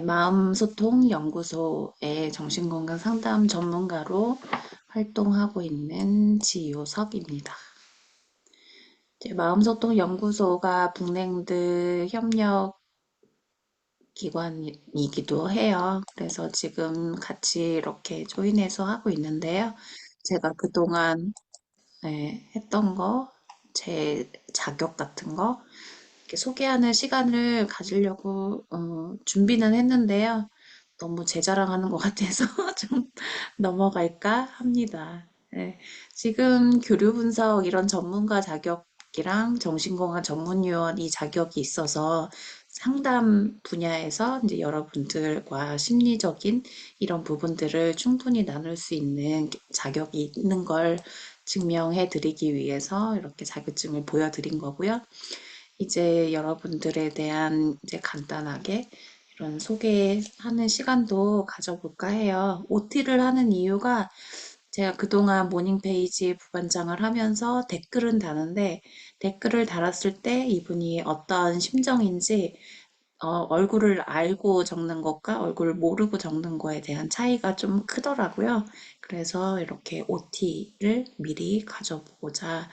마음소통연구소의 정신건강 상담 전문가로 활동하고 있는 지효석입니다. 마음소통연구소가 북냉드 협력 기관이기도 해요. 그래서 지금 같이 이렇게 조인해서 하고 있는데요. 제가 그동안 했던 거, 제 자격 같은 거 이렇게 소개하는 시간을 가지려고 준비는 했는데요. 너무 제 자랑하는 것 같아서 좀 넘어갈까 합니다. 네, 지금 교류 분석 이런 전문가 자격이랑 정신건강 전문요원 이 자격이 있어서 상담 분야에서 이제 여러분들과 심리적인 이런 부분들을 충분히 나눌 수 있는 자격이 있는 걸 증명해 드리기 위해서 이렇게 자격증을 보여드린 거고요. 이제 여러분들에 대한 이제 간단하게 이런 소개하는 시간도 가져볼까 해요. OT를 하는 이유가 제가 그동안 모닝 페이지 부반장을 하면서 댓글은 다는데 댓글을 달았을 때 이분이 어떤 심정인지 얼굴을 알고 적는 것과 얼굴을 모르고 적는 거에 대한 차이가 좀 크더라고요. 그래서 이렇게 OT를 미리 가져보고자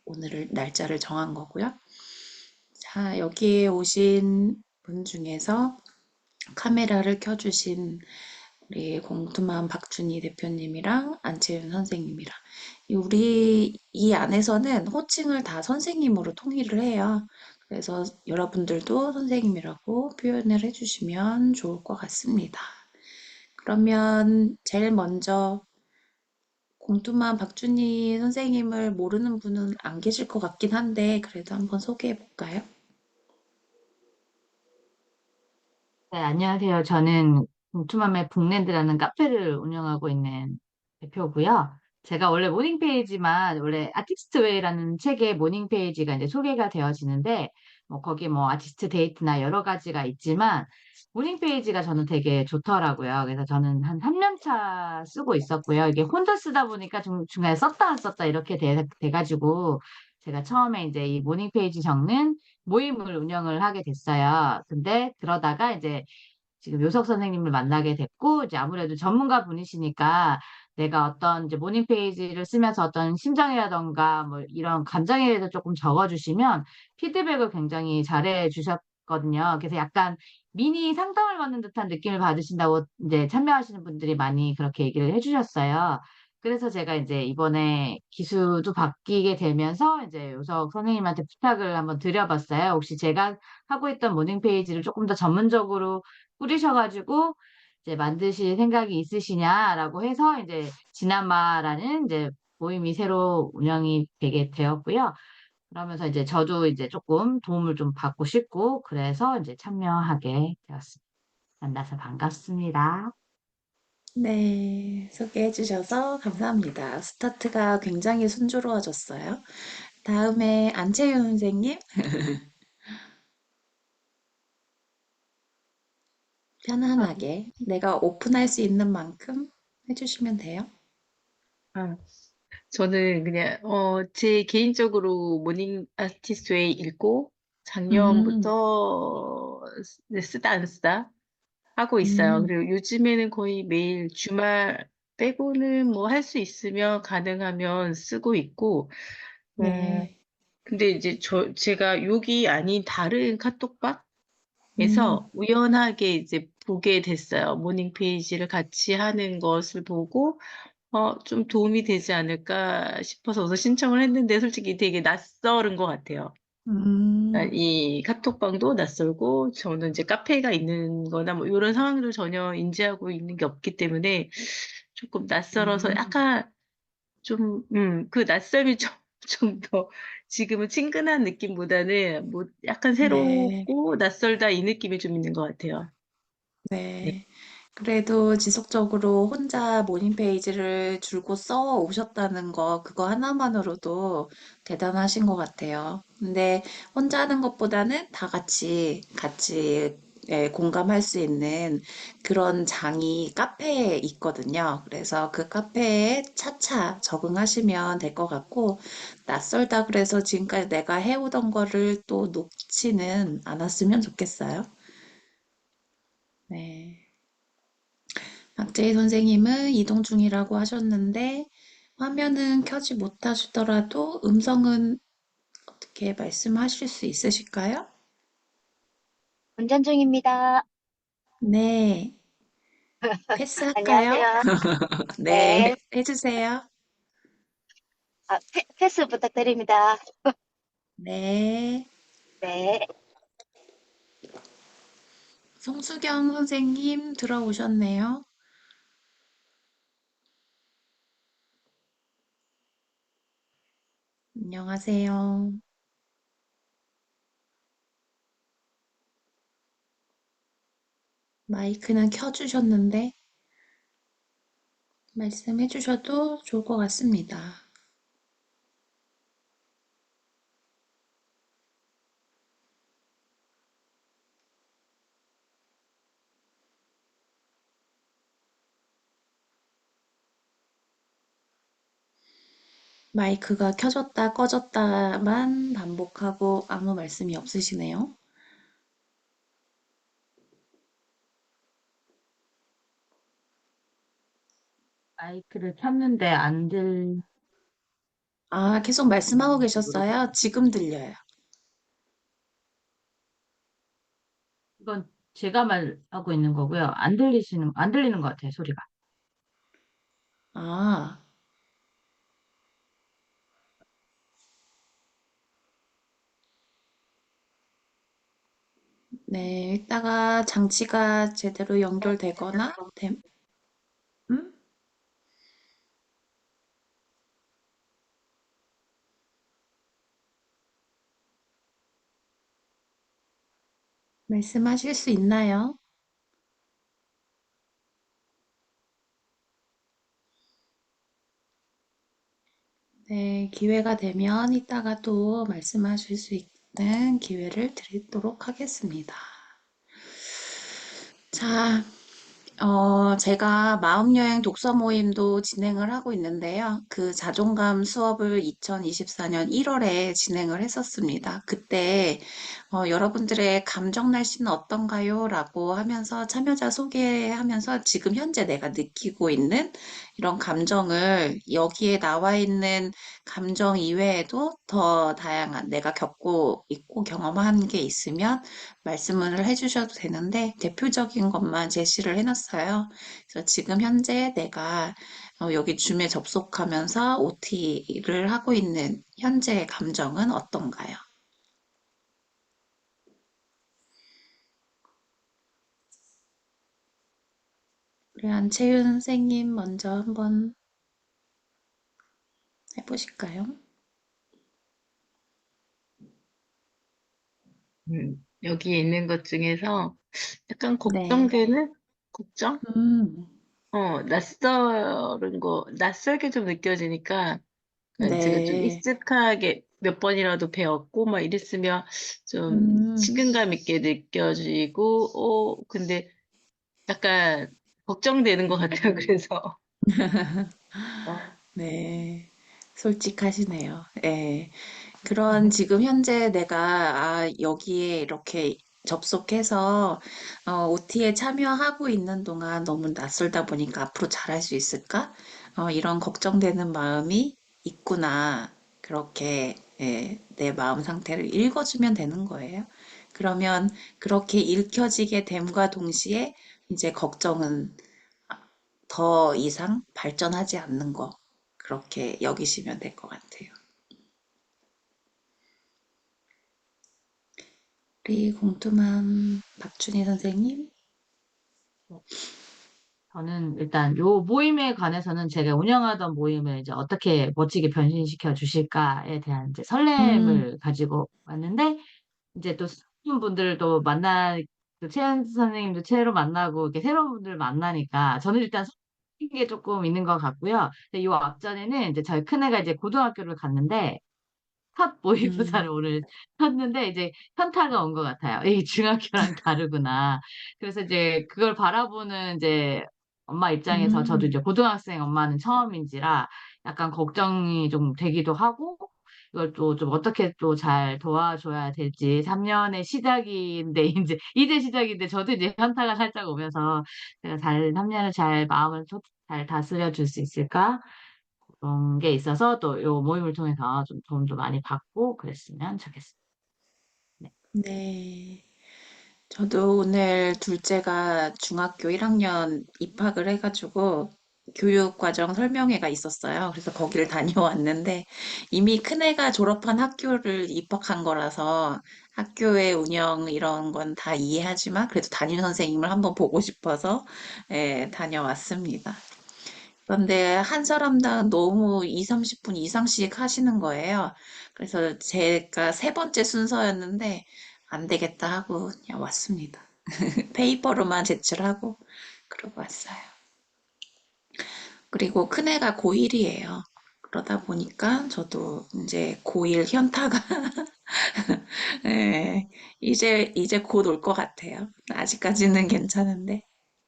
오늘 날짜를 정한 거고요. 자, 여기에 오신 분 중에서 카메라를 켜주신 우리 공투맘 박준희 대표님이랑 안채윤 선생님이랑 우리 이 안에서는 호칭을 다 선생님으로 통일을 해요. 그래서 여러분들도 선생님이라고 표현을 해주시면 좋을 것 같습니다. 그러면 제일 먼저 공투맘 박준희 선생님을 모르는 분은 안 계실 것 같긴 한데 그래도 한번 소개해 볼까요? 네, 안녕하세요. 저는 공투맘의 북랜드라는 카페를 운영하고 있는 대표고요. 제가 원래 모닝 페이지만 원래 아티스트 웨이라는 책의 모닝 페이지가 이제 소개가 되어지는데 뭐 거기 뭐 아티스트 데이트나 여러 가지가 있지만 모닝 페이지가 저는 되게 좋더라고요. 그래서 저는 한 3년 차 쓰고 있었고요. 이게 혼자 쓰다 보니까 좀 중간에 썼다 안 썼다 이렇게 돼가지고 제가 처음에 이제 이 모닝 페이지 적는 모임을 운영을 하게 됐어요. 근데 그러다가 이제 지금 요석 선생님을 만나게 됐고, 이제 아무래도 전문가 분이시니까 내가 어떤 이제 모닝 페이지를 쓰면서 어떤 심정이라던가 뭐 이런 감정에 대해서 조금 적어주시면 피드백을 굉장히 잘해 주셨거든요. 그래서 약간 미니 상담을 받는 듯한 느낌을 받으신다고 이제 참여하시는 분들이 많이 그렇게 얘기를 해주셨어요. 그래서 제가 이제 이번에 기수도 바뀌게 되면서 이제 요석 선생님한테 부탁을 한번 드려봤어요. 혹시 제가 하고 있던 모닝 페이지를 조금 더 전문적으로 꾸리셔가지고 이제 만드실 생각이 있으시냐라고 해서 이제 지나마라는 이제 모임이 새로 운영이 되게 되었고요. 그러면서 이제 저도 이제 조금 도움을 좀 받고 싶고 그래서 이제 참여하게 되었습니다. 만나서 반갑습니다. 네, 소개해 주셔서 감사합니다. 스타트가 굉장히 순조로워졌어요. 다음에 안채윤 선생님, 아, 편안하게 내가 오픈할 수 있는 만큼 해주시면 돼요. 아, 저는 그냥, 제 개인적으로 모닝 아티스트웨이 읽고 음, 작년부터 쓰다 안 쓰다 하고 있어요. 음, 그리고 요즘에는 거의 매일 주말 빼고는 뭐 할 수 있으면 가능하면 쓰고 있고, 어, 네, 근데 이제 제가 여기 아닌 다른 카톡방에서 음, 우연하게 이제 보게 됐어요. 모닝 페이지를 같이 하는 것을 보고, 좀 도움이 되지 않을까 싶어서 우선 신청을 했는데 솔직히 되게 낯설은 것 같아요. 음, 이 카톡방도 낯설고 저는 이제 카페가 있는 거나 뭐 이런 상황도 전혀 인지하고 있는 게 없기 때문에 조금 낯설어서 음, 약간 좀, 그 낯섦이 좀 더 지금은 친근한 느낌보다는 뭐 약간 네, 새롭고 낯설다 이 느낌이 좀 있는 것 같아요. 네. 네. 그래도 지속적으로 혼자 모닝 페이지를 줄곧 써 오셨다는 거, 그거 하나만으로도 대단하신 것 같아요. 근데 혼자 하는 것보다는 다 같이 공감할 수 있는 그런 장이 카페에 있거든요. 그래서 그 카페에 차차 적응하시면 될 것 같고, 낯설다 그래서 지금까지 내가 해오던 거를 또 놓지는 않았으면 좋겠어요. 네. 박재희 선생님은 이동 중이라고 하셨는데, 화면은 켜지 못하시더라도 음성은 어떻게 말씀하실 수 있으실까요? 운전 중입니다. 네. 패스할까요? 안녕하세요. 네, 네. 해주세요. 패스 부탁드립니다. 네. 네. 성수경 선생님 들어오셨네요. 안녕하세요. 마이크는 켜주셨는데 말씀해 주셔도 좋을 것 같습니다. 마이크가 켜졌다 꺼졌다만 반복하고 아무 말씀이 없으시네요. 마이크를 켰는데 안 아, 계속 말씀하고 들리는지 모르겠어요. 계셨어요? 지금 들려요. 이건 제가 말하고 있는 거고요. 안 들리는 것 같아요, 소리가. 아, 네. 이따가 장치가 제대로 연결되거나, 음? 말씀하실 수 있나요? 네, 기회가 되면 이따가 또 말씀하실 수 있는 기회를 드리도록 하겠습니다. 자, 제가 마음여행 독서 모임도 진행을 하고 있는데요. 그 자존감 수업을 2024년 1월에 진행을 했었습니다. 그때 여러분들의 감정 날씨는 어떤가요? 라고 하면서 참여자 소개하면서 지금 현재 내가 느끼고 있는 이런 감정을 여기에 나와 있는 감정 이외에도 더 다양한 내가 겪고 있고 경험한 게 있으면 말씀을 해주셔도 되는데 대표적인 것만 제시를 해놨어요. 그래서 지금 현재 내가 여기 줌에 접속하면서 OT를 하고 있는 현재의 감정은 어떤가요? 우리 안채윤 선생님 먼저 한번 해보실까요? 여기 있는 것 중에서 약간 네. 걱정되는? 걱정? 음, 낯설은 거, 낯설게 좀 느껴지니까, 제가 좀 네. 익숙하게 몇 번이라도 배웠고, 막 이랬으면 좀 음, 친근감 있게 느껴지고, 근데 약간 걱정되는 것 같아요, 그래서. 어, 네. 솔직하시네요. 네. 그런 지금 현재 내가 여기에 이렇게 접속해서 OT에 참여하고 있는 동안 너무 낯설다 보니까 앞으로 잘할 수 있을까? 이런 걱정되는 마음이 있구나. 그렇게 예, 내 마음 상태를 읽어주면 되는 거예요. 그러면 그렇게 읽혀지게 됨과 동시에 이제 걱정은 더 이상 발전하지 않는 거. 그렇게 여기시면 될 것 같아요. 우리 공투맘 박준희 선생님? 저는 일단 요 모임에 관해서는 제가 운영하던 모임을 이제 어떻게 멋지게 변신시켜 주실까에 대한 이제 음, 설렘을 가지고 왔는데, 이제 또 새로운 분들도 또 최현 선생님도 새로 만나고 이렇게 새로운 분들 만나니까 저는 일단 설레는 게 조금 있는 것 같고요. 근데 요 앞전에는 이제 저희 큰애가 이제 고등학교를 갔는데 첫 음, 모의고사를 오늘 쳤는데 이제 현타가 온 것 같아요. 이 중학교랑 다르구나. 그래서 이제 그걸 바라보는 이제 엄마 입장에서 저도 음, 이제 고등학생 엄마는 처음인지라 약간 걱정이 좀 되기도 하고, 이걸 또 좀 어떻게 또 잘 도와줘야 될지 3년의 시작인데 이제 시작인데 저도 이제 현타가 살짝 오면서 제가 잘 3년을 잘 마음을 잘 다스려 줄 수 있을까? 그런 게 있어서 또 요 모임을 통해서 좀 도움도 많이 받고 그랬으면 좋겠습니다. 네. 네. 저도 오늘 둘째가 중학교 1학년 입학을 해가지고 교육과정 설명회가 있었어요. 그래서 거기를 다녀왔는데 이미 큰애가 졸업한 학교를 입학한 거라서 학교의 운영 이런 건 다 이해하지만 그래도 담임 선생님을 한번 보고 싶어서 다녀왔습니다. 그런데 한 사람당 너무 2, 30분 이상씩 하시는 거예요. 그래서 제가 세 번째 순서였는데 안 되겠다 하고 그냥 왔습니다. 페이퍼로만 제출하고 그러고 왔어요. 그리고 큰애가 고1이에요. 그러다 보니까 저도 이제 고1 현타가 네, 이제 곧 올 것 같아요. 아직까지는 괜찮은데.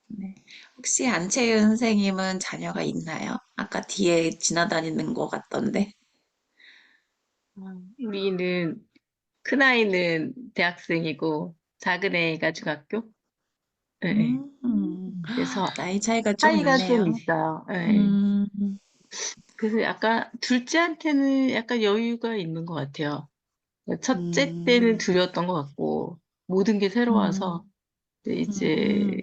네. 혹시 안채윤 선생님은 자녀가 있나요? 아까 뒤에 지나다니는 것 같던데. 우리는 큰아이는 대학생이고 작은 애가 중학교? 네, 네. 그래서 나이 차이가 좀 차이가 좀 있네요. 있어요. 네. 음, 그래서 약간 둘째한테는 약간 여유가 있는 것 같아요. 첫째 때는 음, 두려웠던 것 같고 모든 게 새로워서 음, 이제 음,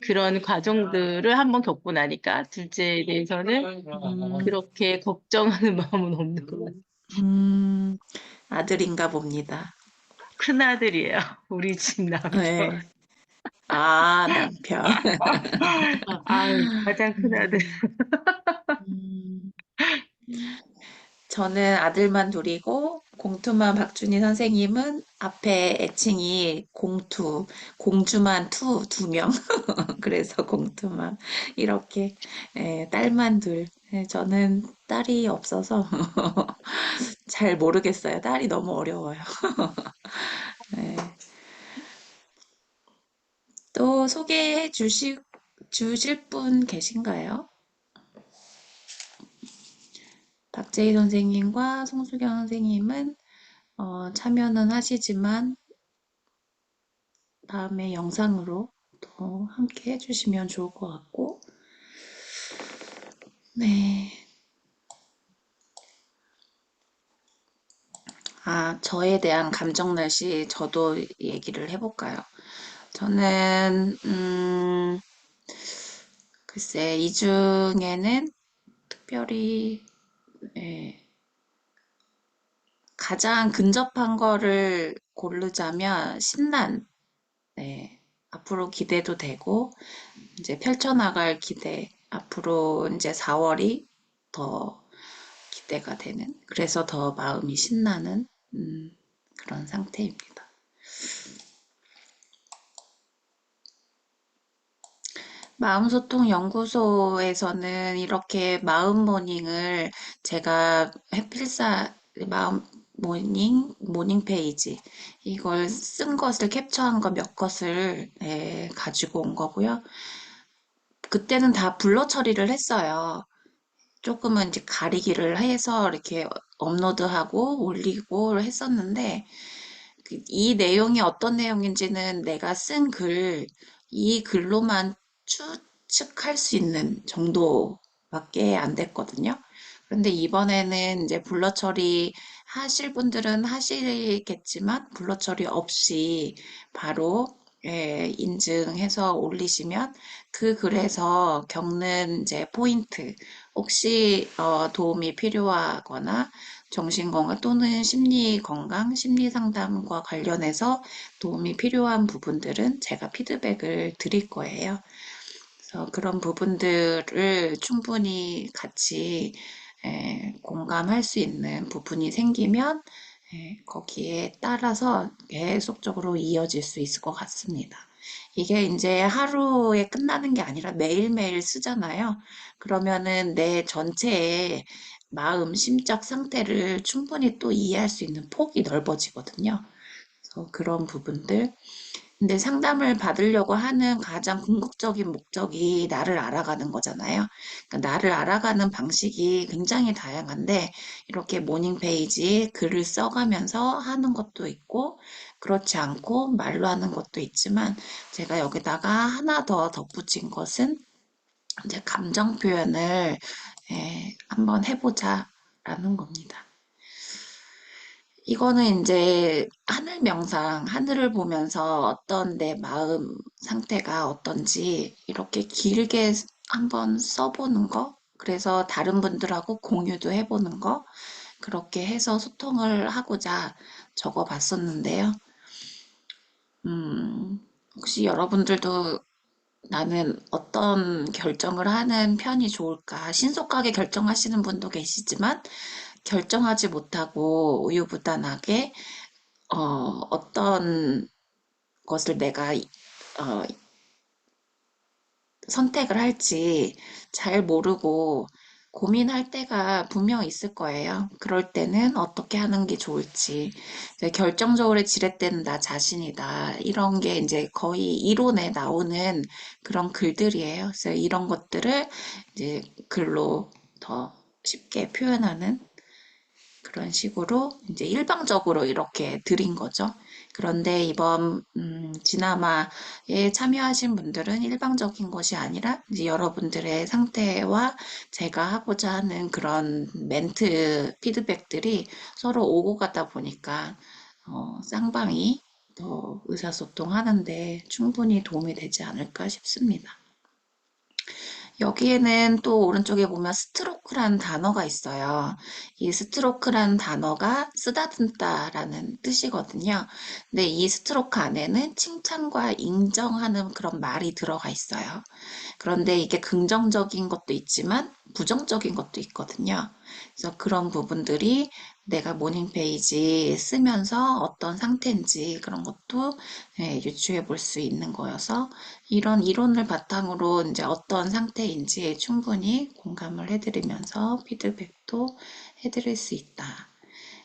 그런 과정들을 한번 겪고 나니까 둘째에 대해서는 음, 그렇게 걱정하는 마음은 없는 것 같아요. 음, 아들인가 봅니다. 큰아들이에요. 우리 집 남편. 네. 아, 남편. 가장 큰아들. 음, 음. 저는 아들만 둘이고 공투만 박준희 선생님은 앞에 애칭이 공투, 공주만 두 명. 그래서 공투만 이렇게 딸만 둘. 저는 딸이 없어서 잘 모르겠어요. 딸이 너무 어려워요. 네. 또 주실 분 계신가요? 박재희 선생님과 송수경 선생님은 참여는 하시지만 다음에 영상으로 또 함께 해주시면 좋을 것 같고, 네. 저에 대한 감정날씨 저도 얘기를 해볼까요? 저는, 글쎄, 이 중에는 특별히, 예, 가장 근접한 거를 고르자면 신난, 네, 앞으로 기대도 되고, 이제 펼쳐나갈 기대, 앞으로 이제 4월이 더 기대가 되는, 그래서 더 마음이 신나는, 그런 상태입니다. 마음소통연구소에서는 이렇게 마음 모닝을 제가 해필사 마음 모닝 페이지 이걸 쓴 것을 캡처한 거 몇 것을 가지고 온 거고요. 그때는 다 블러 처리를 했어요. 조금은 이제 가리기를 해서 이렇게 업로드하고 올리고 했었는데 이 내용이 어떤 내용인지는 내가 쓴 이 글로만 추측할 수 있는 정도밖에 안 됐거든요. 그런데 이번에는 이제 블러 처리 하실 분들은 하시겠지만 블러 처리 없이 바로 인증해서 올리시면 그 글에서 겪는 이제 포인트 혹시 도움이 필요하거나 정신건강 또는 심리건강, 심리상담과 관련해서 도움이 필요한 부분들은 제가 피드백을 드릴 거예요. 그래서 그런 부분들을 충분히 같이 공감할 수 있는 부분이 생기면 거기에 따라서 계속적으로 이어질 수 있을 것 같습니다. 이게 이제 하루에 끝나는 게 아니라 매일매일 쓰잖아요. 그러면은 내 전체의 마음, 심적 상태를 충분히 또 이해할 수 있는 폭이 넓어지거든요. 그래서 그런 부분들 근데 상담을 받으려고 하는 가장 궁극적인 목적이 나를 알아가는 거잖아요. 그러니까 나를 알아가는 방식이 굉장히 다양한데, 이렇게 모닝 페이지 글을 써가면서 하는 것도 있고, 그렇지 않고 말로 하는 것도 있지만, 제가 여기다가 하나 더 덧붙인 것은 이제 감정 표현을 한번 해보자라는 겁니다. 이거는 이제 하늘 명상, 하늘을 보면서 어떤 내 마음 상태가 어떤지 이렇게 길게 한번 써보는 거, 그래서 다른 분들하고 공유도 해보는 거, 그렇게 해서 소통을 하고자 적어 봤었는데요. 혹시 여러분들도 나는 어떤 결정을 하는 편이 좋을까? 신속하게 결정하시는 분도 계시지만, 결정하지 못하고 우유부단하게 어떤 것을 내가 선택을 할지 잘 모르고 고민할 때가 분명 있을 거예요. 그럴 때는 어떻게 하는 게 좋을지. 결정적으로 지렛대는 나 자신이다. 이런 게 이제 거의 이론에 나오는 그런 글들이에요. 그래서 이런 것들을 이제 글로 더 쉽게 표현하는 그런 식으로 이제 일방적으로 이렇게 드린 거죠. 그런데 이번 진아마에 참여하신 분들은 일방적인 것이 아니라 이제 여러분들의 상태와 제가 하고자 하는 그런 멘트 피드백들이 서로 오고 가다 보니까 쌍방이 더 의사소통하는데 충분히 도움이 되지 않을까 싶습니다. 여기에는 또 오른쪽에 보면 스트로크라는 단어가 있어요. 이 스트로크라는 단어가 쓰다듬다라는 뜻이거든요. 근데 이 스트로크 안에는 칭찬과 인정하는 그런 말이 들어가 있어요. 그런데 이게 긍정적인 것도 있지만 부정적인 것도 있거든요. 그래서 그런 부분들이 내가 모닝 페이지 쓰면서 어떤 상태인지 그런 것도 유추해 볼 수 있는 거여서 이런 이론을 바탕으로 이제 어떤 상태인지 충분히 공감을 해드리면서 피드백도 해드릴 수 있다.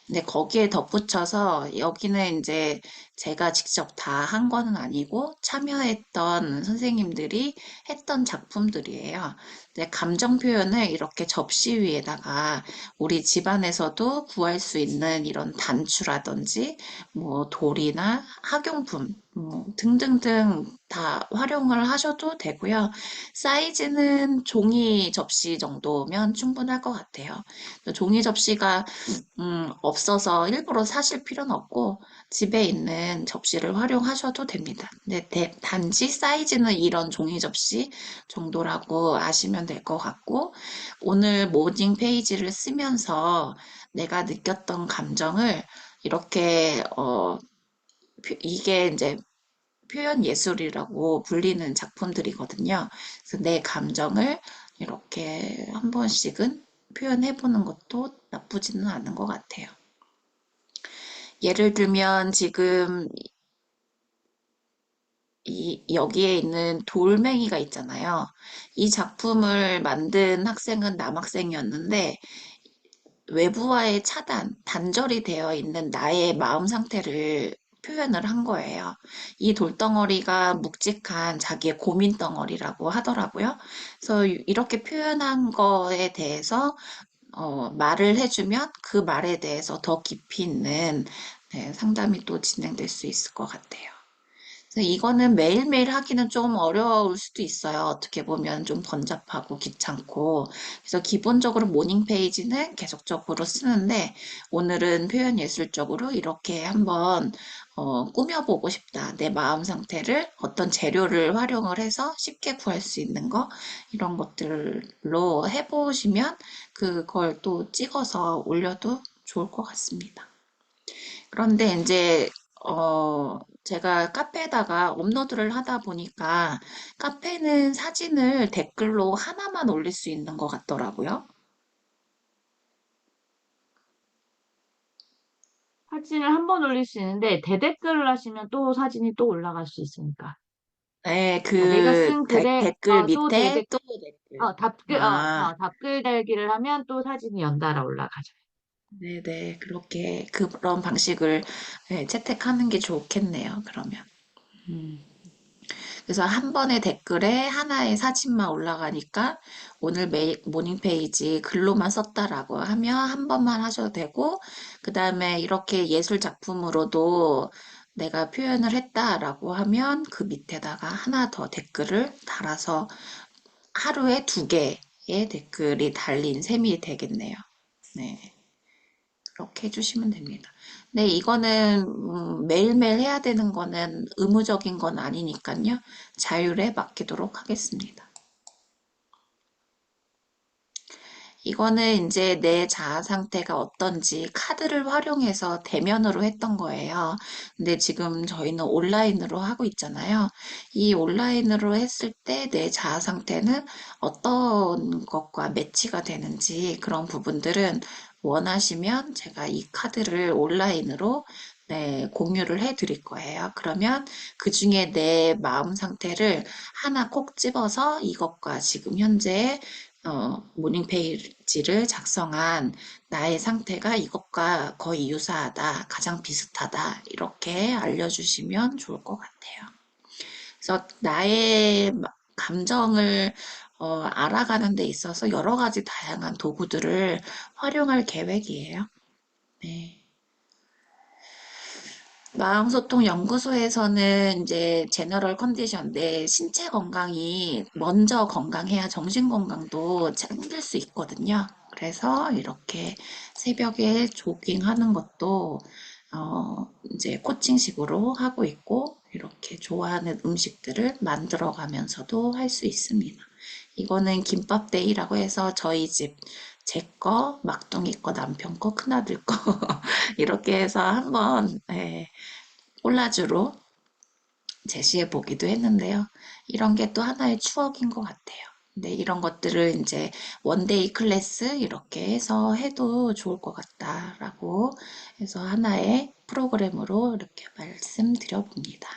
근데 거기에 덧붙여서 여기는 이제 제가 직접 다 한 거는 아니고 참여했던 선생님들이 했던 작품들이에요. 근데 감정 표현을 이렇게 접시 위에다가 우리 집안에서도 구할 수 있는 이런 단추라든지 뭐 돌이나 학용품 뭐 등등등 다 활용을 하셔도 되고요. 사이즈는 종이 접시 정도면 충분할 것 같아요. 종이 접시가 없어서 일부러 사실 필요는 없고 집에 있는 접시를 활용하셔도 됩니다. 근데 단지 사이즈는 이런 종이 접시 정도라고 아시면 될 것 같고 오늘 모닝 페이지를 쓰면서 내가 느꼈던 감정을 이렇게 이게 이제 표현 예술이라고 불리는 작품들이거든요. 그래서 내 감정을 이렇게 한 번씩은 표현해 보는 것도 나쁘지는 않은 것 같아요. 예를 들면 지금 여기에 있는 돌멩이가 있잖아요. 이 작품을 만든 학생은 남학생이었는데 외부와의 차단, 단절이 되어 있는 나의 마음 상태를 표현을 한 거예요. 이 돌덩어리가 묵직한 자기의 고민 덩어리라고 하더라고요. 그래서 이렇게 표현한 거에 대해서 말을 해주면 그 말에 대해서 더 깊이 있는 상담이 또 진행될 수 있을 것 같아요. 그래서 이거는 매일매일 하기는 좀 어려울 수도 있어요. 어떻게 보면 좀 번잡하고 귀찮고. 그래서 기본적으로 모닝 페이지는 계속적으로 쓰는데 오늘은 표현 예술적으로 이렇게 한번 꾸며보고 싶다. 내 마음 상태를 어떤 재료를 활용을 해서 쉽게 구할 수 있는 거 이런 것들로 해보시면 그걸 또 찍어서 올려도 좋을 것 같습니다. 그런데 이제 제가 카페에다가 업로드를 하다 보니까 카페는 사진을 댓글로 하나만 올릴 수 있는 것 같더라고요. 사진을 한 번 올릴 수 있는데 대댓글을 하시면 또 사진이 또 올라갈 수 있으니까. 네, 그러니까 내가 그 쓴 글에 댓글 또 밑에 또 댓글. 아, 답글 달기를 하면 또 사진이 연달아 올라가죠. 네네. 그렇게 그런 방식을 채택하는 게 좋겠네요. 그러면. 그래서 한 번의 댓글에 하나의 사진만 올라가니까 오늘 모닝 페이지 글로만 썼다라고 하면 한 번만 하셔도 되고, 그 다음에 이렇게 예술 작품으로도 내가 표현을 했다라고 하면 그 밑에다가 하나 더 댓글을 달아서 하루에 2개의 댓글이 달린 셈이 되겠네요. 네. 그렇게 해주시면 됩니다. 네, 이거는 매일매일 해야 되는 거는 의무적인 건 아니니까요. 자율에 맡기도록 하겠습니다. 이거는 이제 내 자아 상태가 어떤지 카드를 활용해서 대면으로 했던 거예요. 근데 지금 저희는 온라인으로 하고 있잖아요. 이 온라인으로 했을 때 내 자아 상태는 어떤 것과 매치가 되는지 그런 부분들은 원하시면 제가 이 카드를 온라인으로 네, 공유를 해 드릴 거예요. 그러면 그 중에 내 마음 상태를 하나 콕 집어서 이것과 지금 현재 모닝 페이지를 작성한 나의 상태가 이것과 거의 유사하다, 가장 비슷하다, 이렇게 알려주시면 좋을 것 같아요. 그래서 나의 감정을 알아가는 데 있어서 여러 가지 다양한 도구들을 활용할 계획이에요. 네. 마음소통 연구소에서는 이제 제너럴 컨디션, 내 신체 건강이 먼저 건강해야 정신 건강도 챙길 수 있거든요. 그래서 이렇게 새벽에 조깅하는 것도 이제 코칭식으로 하고 있고 이렇게 좋아하는 음식들을 만들어 가면서도 할 수 있습니다. 이거는 김밥데이라고 해서 저희 집 제 거, 막둥이 거, 남편 거, 큰아들 거 이렇게 해서 한번 콜라주로 제시해 보기도 했는데요. 이런 게 또 하나의 추억인 것 같아요. 근데 이런 것들을 이제 원데이 클래스 이렇게 해서 해도 좋을 것 같다라고 해서 하나의 프로그램으로 이렇게 말씀드려 봅니다.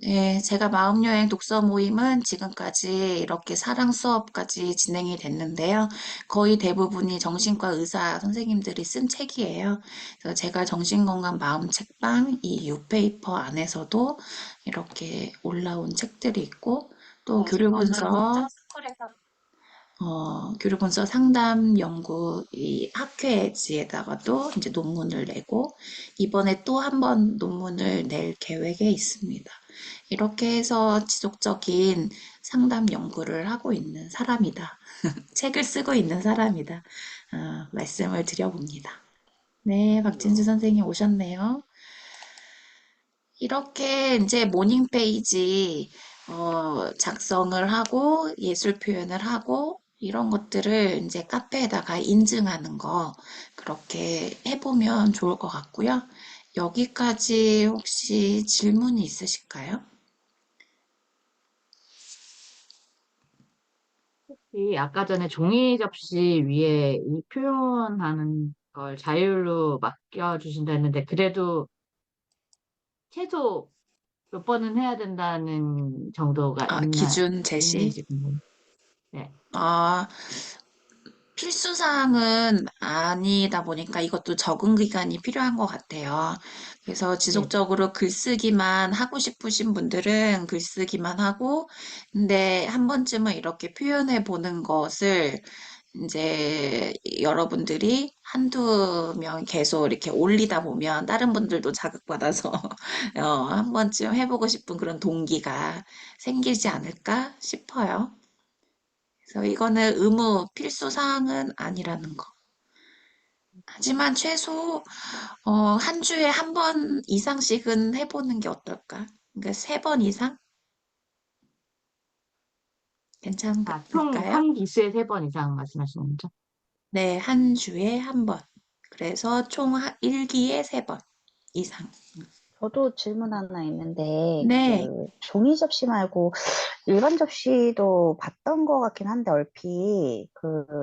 네, 제가 마음여행 독서 모임은 지금까지 이렇게 사랑 수업까지 진행이 됐는데요. 거의 대부분이 정신과 의사 선생님들이 쓴 책이에요. 그래서 제가 정신건강 마음 책방 이 뉴페이퍼 안에서도 이렇게 올라온 책들이 있고 또 교류분서 교류본서 상담 연구 이 학회지에다가도 이제 논문을 내고 이번에 또 한 번 논문을 낼 계획에 있습니다. 이렇게 해서 지속적인 상담 연구를 하고 있는 사람이다. 책을 쓰고 있는 사람이다. 말씀을 드려봅니다. 네, 박진주 선생님 오셨네요. 이렇게 이제 모닝 페이지 작성을 하고 예술 표현을 하고 이런 것들을 이제 카페에다가 인증하는 거 그렇게 해보면 좋을 것 같고요. 여기까지 혹시 질문이 있으실까요? 이 아까 전에 종이 접시 위에 이 표현하는 걸 자율로 맡겨주신다 했는데, 그래도 최소 몇 번은 해야 된다는 정도가 기준 제시? 있는지 궁금해요. 네. 아, 필수사항은 아니다 보니까 이것도 적응 기간이 필요한 것 같아요. 그래서 네. 지속적으로 글쓰기만 하고 싶으신 분들은 글쓰기만 하고, 근데 한 번쯤은 이렇게 표현해 보는 것을 이제 여러분들이 한두 명 계속 이렇게 올리다 보면 다른 분들도 자극받아서 한 번쯤 해보고 싶은 그런 동기가 생기지 않을까 싶어요. 그래서 이거는 의무 필수 사항은 아니라는 거. 하지만 최소 한 주에 한 번 이상씩은 해보는 게 어떨까? 그러니까 3번 이상 아, 총 괜찮을까요? 한 기수에 3번 이상 말씀하시는 거죠? 네, 한 주에 한 번. 그래서 총 1기에 3번 이상. 저도 질문 하나 있는데, 네, 종이 접시 말고 일반 접시도 봤던 것 같긴 한데, 얼핏,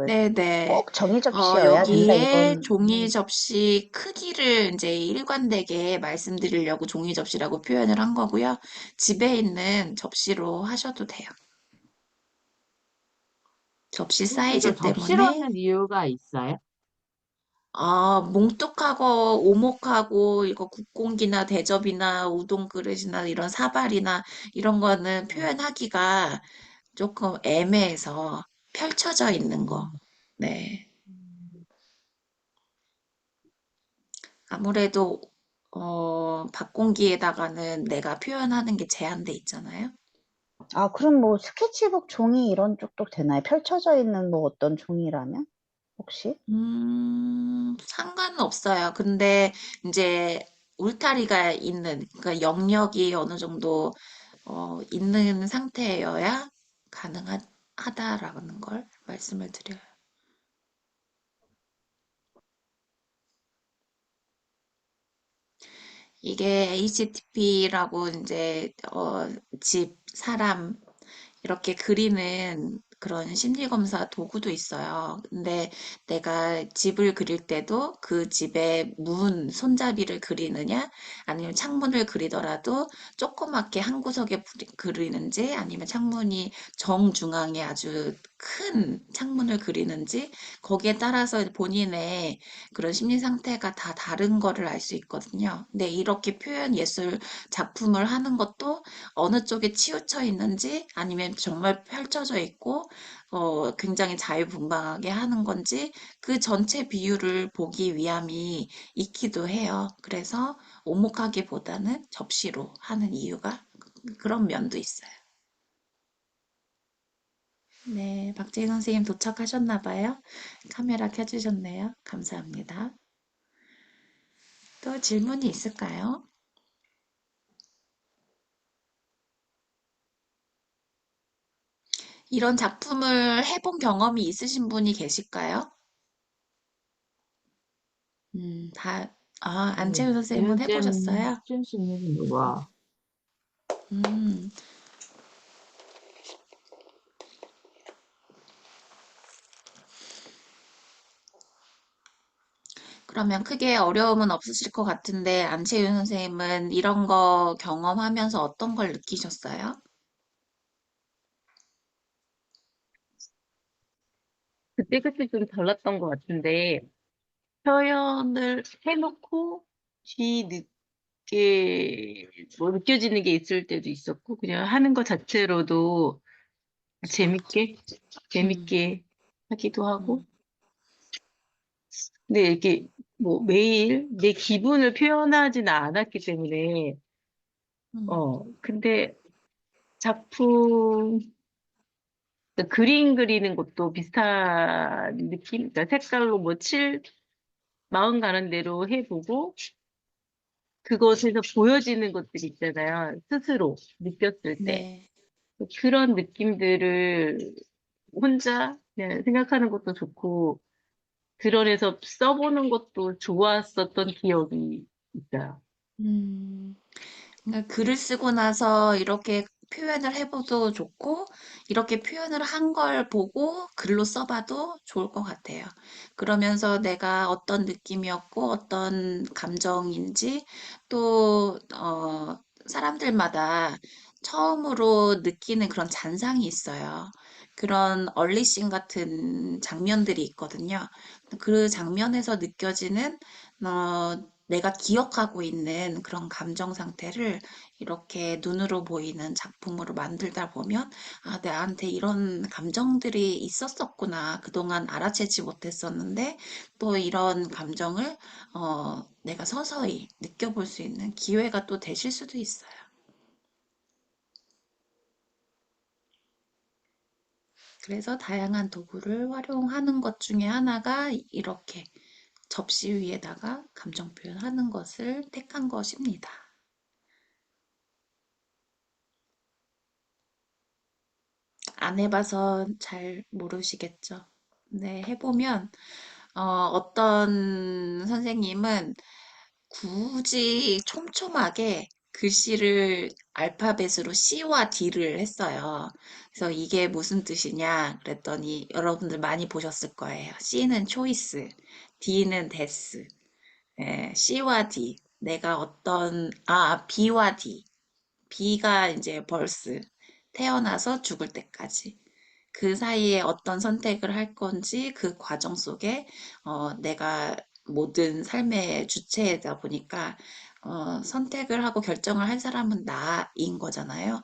네네. 꼭 종이 접시여야 된다, 여기에 이건, 종이 접시 크기를 이제 일관되게 말씀드리려고 종이 접시라고 표현을 한 거고요. 집에 있는 접시로 하셔도 돼요. 접시 혹시 그 사이즈 접시로 때문에 하는 이유가 있어요? 몽뚝하고 오목하고 이거 국공기나 대접이나 우동 그릇이나 이런 사발이나 이런 거는 네. 표현하기가 조금 애매해서 펼쳐져 있는 거. 음, 네. 음, 아무래도 박공기에다가는 내가 표현하는 게 제한돼 있잖아요. 아, 그럼 뭐 스케치북 종이 이런 쪽도 되나요? 펼쳐져 있는 뭐 어떤 종이라면? 혹시? 상관은 없어요. 근데 이제 울타리가 있는, 그러니까 영역이 어느 정도 있는 상태여야 가능하다라는 걸 말씀을 드려요. 이게 HTP라고 이제 집, 사람 이렇게 그리는 그런 심리검사 도구도 있어요. 근데 내가 집을 그릴 때도 그 집의 문, 손잡이를 그리느냐, 아니면 창문을 그리더라도 조그맣게 한 구석에 그리는지, 아니면 창문이 정중앙에 아주 큰 창문을 그리는지, 거기에 따라서 본인의 그런 심리 상태가 다 다른 거를 알 수 있거든요. 근데 이렇게 표현 예술 작품을 하는 것도 어느 쪽에 치우쳐 있는지 아니면 정말 펼쳐져 있고 굉장히 자유분방하게 하는 건지 그 전체 비율을 보기 위함이 있기도 해요. 그래서 오목하기보다는 접시로 하는 이유가 그런 면도 있어요. 네, 박재희 선생님 도착하셨나 봐요. 카메라 켜주셨네요. 감사합니다. 또 질문이 있을까요? 이런 작품을 해본 경험이 있으신 분이 계실까요? 네. 안채윤 선생님은 에르잼 해보셨어요? 춘수님, 와. 음, 그러면 크게 어려움은 없으실 것 같은데, 안채윤 선생님은 이런 거 경험하면서 어떤 걸 느끼셨어요? 그때그때 좀 달랐던 것 같은데, 표현을 해놓고 뒤늦게 뭐 느껴지는 게 있을 때도 있었고, 그냥 하는 것 자체로도 재밌게, 음, 재밌게 하기도 하고, 음, 근데 이렇게 뭐 매일 내 기분을 표현하지는 않았기 때문에, 음, 근데 작품, 그러니까 그림 그리는 것도 비슷한 느낌? 그러니까 색깔로 뭐 마음 가는 대로 해보고, 그것에서 보여지는 것들이 있잖아요. 스스로 느꼈을 때. 네. 그런 느낌들을 혼자 그냥 생각하는 것도 좋고, 드러내서 써보는 것도 좋았었던 기억이 있어요. 음. 그러니까 글을 쓰고 나서 이렇게 표현을 해봐도 좋고, 이렇게 표현을 한 걸 보고 글로 써봐도 좋을 것 같아요. 그러면서 내가 어떤 느낌이었고, 어떤 감정인지, 또, 사람들마다 처음으로 느끼는 그런 잔상이 있어요. 그런 얼리씬 같은 장면들이 있거든요. 그 장면에서 느껴지는, 내가 기억하고 있는 그런 감정 상태를 이렇게 눈으로 보이는 작품으로 만들다 보면, 나한테 이런 감정들이 있었었구나. 그동안 알아채지 못했었는데, 또 이런 감정을, 내가 서서히 느껴볼 수 있는 기회가 또 되실 수도 있어요. 그래서 다양한 도구를 활용하는 것 중에 하나가 이렇게 접시 위에다가 감정 표현하는 것을 택한 것입니다. 안 해봐서 잘 모르시겠죠. 네, 해보면, 어떤 선생님은 굳이 촘촘하게 글씨를 알파벳으로 C와 D를 했어요. 그래서 이게 무슨 뜻이냐 그랬더니 여러분들 많이 보셨을 거예요. C는 초이스, D는 데스. 예, C와 D. 내가 B와 D. B가 이제 벌스. 태어나서 죽을 때까지. 그 사이에 어떤 선택을 할 건지 그 과정 속에 내가 모든 삶의 주체이다 보니까 선택을 하고 결정을 할 사람은 나인 거잖아요.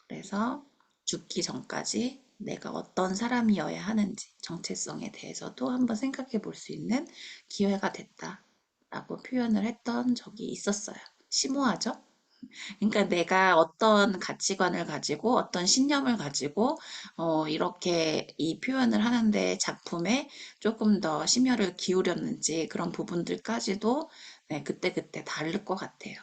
그래서 죽기 전까지 내가 어떤 사람이어야 하는지 정체성에 대해서도 한번 생각해 볼 수 있는 기회가 됐다라고 표현을 했던 적이 있었어요. 심오하죠? 그러니까 내가 어떤 가치관을 가지고 어떤 신념을 가지고 이렇게 이 표현을 하는데 작품에 조금 더 심혈을 기울였는지 그런 부분들까지도 네, 그때그때 다를 것 같아요.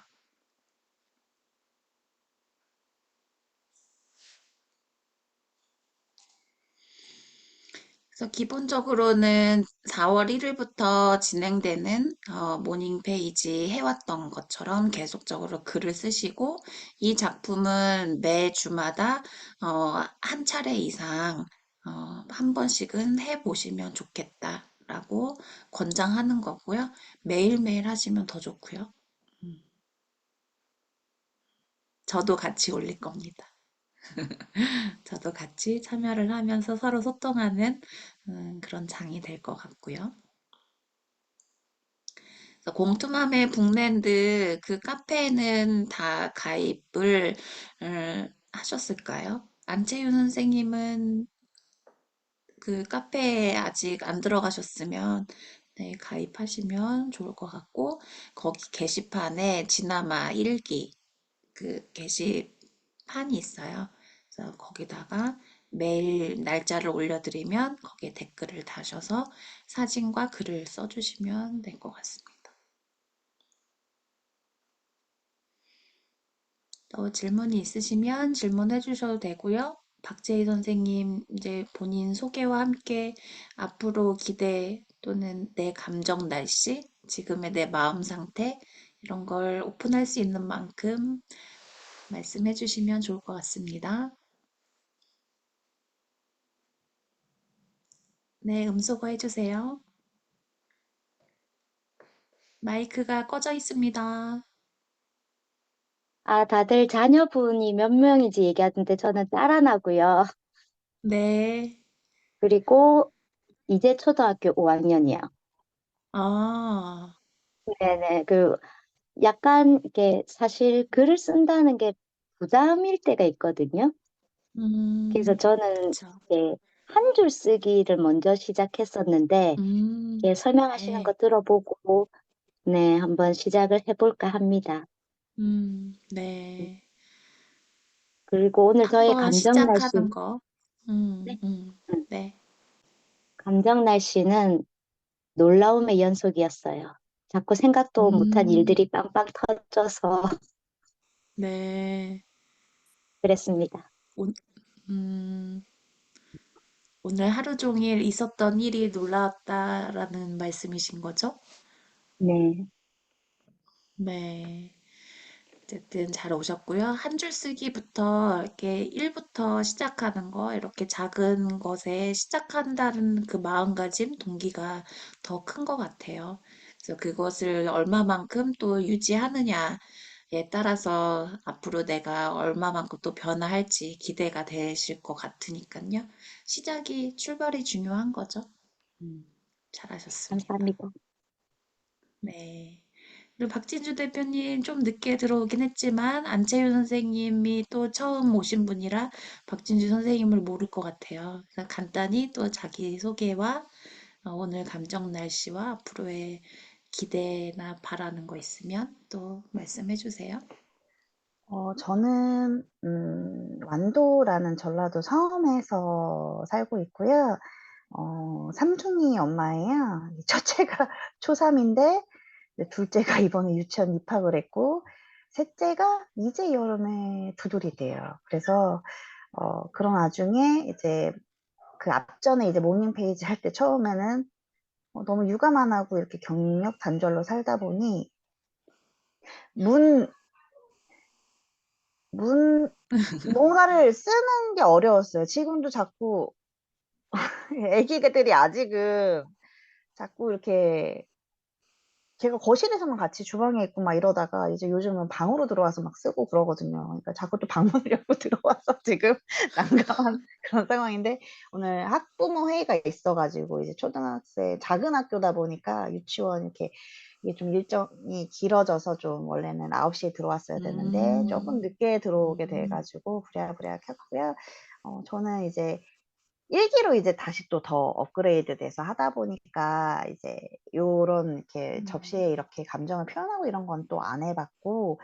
그래서 기본적으로는 4월 1일부터 진행되는 모닝 페이지 해왔던 것처럼 계속적으로 글을 쓰시고 이 작품은 매 주마다 한 차례 이상 한 번씩은 해보시면 좋겠다라고 권장하는 거고요. 매일매일 하시면 더 좋고요. 음, 저도 같이 올릴 겁니다. 저도 같이 참여를 하면서 서로 소통하는 그런 장이 될 것 같고요. 그래서 공투맘의 북랜드 그 카페에는 다 가입을 하셨을까요? 안채윤 선생님은 그 카페에 아직 안 들어가셨으면 네, 가입하시면 좋을 것 같고 거기 게시판에 지나마 일기 그 게시판이 있어요. 그래서 거기다가 매일 날짜를 올려드리면 거기에 댓글을 다셔서 사진과 글을 써주시면 될 것 같습니다. 또 질문이 있으시면 질문해 주셔도 되고요. 박재희 선생님 이제 본인 소개와 함께 앞으로 기대 또는 내 감정 날씨, 지금의 내 마음 상태 이런 걸 오픈할 수 있는 만큼 말씀해 주시면 좋을 것 같습니다. 네, 음소거 해주세요. 마이크가 꺼져 있습니다. 아, 다들 자녀분이 몇 명인지 얘기하던데 저는 딸 하나고요. 네. 그리고 이제 초등학교 5학년이요. 아, 네네. 약간 이게 사실 글을 쓴다는 게 부담일 때가 있거든요. 그래서 저는 그쵸. 이제 한 줄 쓰기를 먼저 시작했었는데 이게 설명하시는 거 네. 들어보고 네, 한번 시작을 해볼까 합니다. 네. 그리고 오늘 저의 한번 감정 날씨, 시작하는 거. 네. 음, 네. 감정 날씨는 놀라움의 연속이었어요. 자꾸 생각도 못한 음, 일들이 빵빵 터져서 네. 그랬습니다. 오, 음, 오늘 하루 종일 있었던 일이 놀라웠다라는 말씀이신 거죠? 네. 네. 어쨌든 잘 오셨고요. 한 줄 쓰기부터 이렇게 1부터 시작하는 거, 이렇게 작은 것에 시작한다는 그 마음가짐, 동기가 더 큰 것 같아요. 그래서 그것을 얼마만큼 또 유지하느냐에 따라서 앞으로 내가 얼마만큼 또 변화할지 기대가 되실 것 같으니까요. 시작이, 출발이 중요한 거죠. 음, 잘하셨습니다. 감사합니다. 네. 그리고 박진주 대표님 좀 늦게 들어오긴 했지만 안채윤 선생님이 또 처음 오신 분이라 박진주 선생님을 모를 것 같아요. 그래서 간단히 또 자기 소개와 오늘 감정 날씨와 앞으로의 기대나 바라는 거 있으면 또 말씀해 주세요. 저는, 완도라는 전라도 섬에서 살고 있고요. 삼둥이 엄마예요. 첫째가 초3인데, 둘째가 이번에 유치원 입학을 했고, 셋째가 이제 여름에 두돌이 돼요. 그래서, 그런 와중에 이제 그 앞전에 이제 모닝 페이지 할 때 처음에는 너무 육아만 하고 이렇게 경력 단절로 살다 보니 문, 뭔가를 쓰는 게 어려웠어요. 지금도 자꾸 애기들이 아직은 자꾸 이렇게 걔가 거실에서만 같이 주방에 있고 막 이러다가 이제 요즘은 방으로 들어와서 막 쓰고 그러거든요. 그러니까 자꾸 또 방문을 열고 들어와서 지금 난감한 그런 상황인데 오늘 학부모 회의가 있어가지고 이제 초등학생 작은 학교다 보니까 유치원 이렇게 이게 좀 일정이 길어져서 좀 원래는 9시에 들어왔어야 되는데 조금 늦게 들어오게 돼가지고 부랴부랴 켰고요. 저는 이제 1기로 이제 다시 또 더 업그레이드 돼서 하다 보니까 이제 요런 이렇게 접시에 이렇게 감정을 표현하고 이런 건 또 안 해봤고,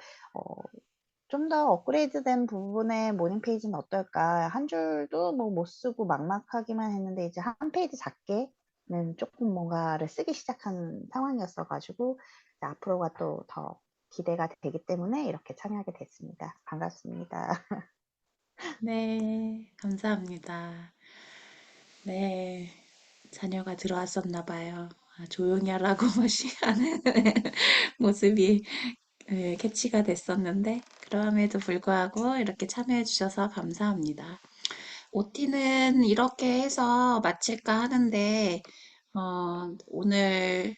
좀 더 업그레이드된 부분의 모닝 페이지는 어떨까? 한 줄도 뭐 못 쓰고 막막하기만 했는데 이제 한 페이지 작게는 조금 뭔가를 쓰기 시작한 상황이었어가지고 이제 앞으로가 또 더 기대가 되기 때문에 이렇게 참여하게 됐습니다. 반갑습니다. 네, 감사합니다. 네, 자녀가 들어왔었나 봐요. 조용히 하라고 하는 모습이 캐치가 됐었는데, 그럼에도 불구하고 이렇게 참여해 주셔서 감사합니다. OT는 이렇게 해서 마칠까 하는데, 오늘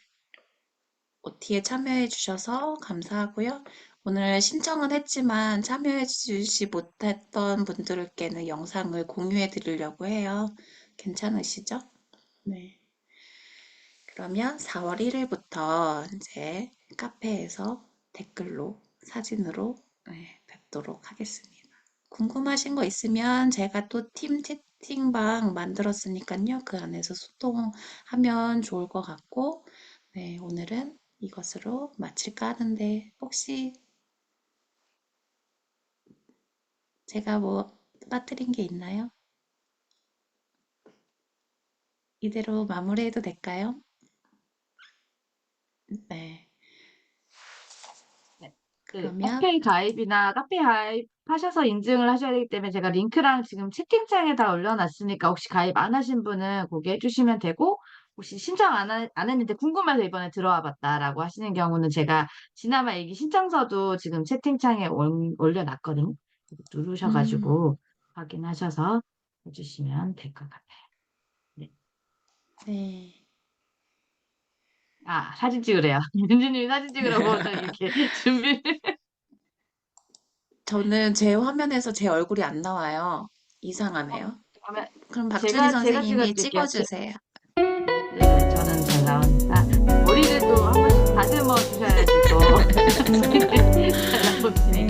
OT에 참여해 주셔서 감사하고요. 오늘 신청은 했지만 참여해 주시 못했던 분들께는 영상을 공유해 드리려고 해요. 괜찮으시죠? 네. 그러면 4월 1일부터 이제 카페에서 댓글로, 사진으로 뵙도록 하겠습니다. 궁금하신 거 있으면 제가 또 팀 채팅방 만들었으니까요. 그 안에서 소통하면 좋을 것 같고, 네, 오늘은 이것으로 마칠까 하는데, 혹시 제가 뭐 빠뜨린 게 있나요? 이대로 마무리해도 될까요? 네. 네. 그러면, 카페 가입이나 카페 가입하셔서 인증을 하셔야 되기 때문에 제가 링크랑 지금 채팅창에 다 올려놨으니까 혹시 가입 안 하신 분은 거기 해주시면 되고 혹시 신청 안 했는데 궁금해서 이번에 들어와 봤다라고 하시는 경우는 제가 지나마 얘기 신청서도 지금 채팅창에 올려놨거든요. 누르셔가지고 확인하셔서 해주시면 될 것 같아요. 네. 네. 아, 사진 찍으래요. 윤주님이 사진 찍으라고 저 이렇게 준비. 저는 제 화면에서 제 얼굴이 안 나와요. 이상하네요. 그러면 그럼 박준희 제가 선생님이 찍어드릴게요. 찍어주세요. 네, 저는 잘 나오니까 머리를 또 한 번씩 다듬어 주셔야지 또 잘 나오시니까.